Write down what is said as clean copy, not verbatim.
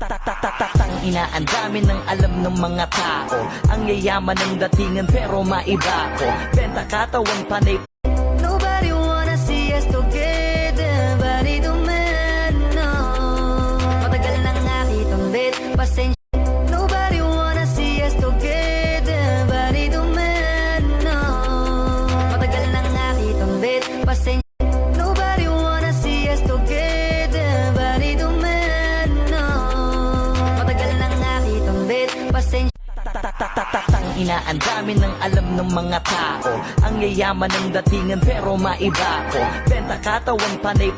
Tang ina, ang dami ng alam ng mga tao. Ang yayaman ng datingan pero maiba ko. Benta katawan panay. Nobody wanna see us together, body to man, no. Matagal nang nakitang bet, pasensya. Nobody wanna see us together, body to man, no. Matagal nang nakitang bet, pasensya. Nobody wanna see us together, body to man, no. Matagal nang nakitang bet, pasensya. Tang ina, ang dami ng alam ng mga tao. Ang yayaman ng datingan pero maiba ko. Benta katawan panay.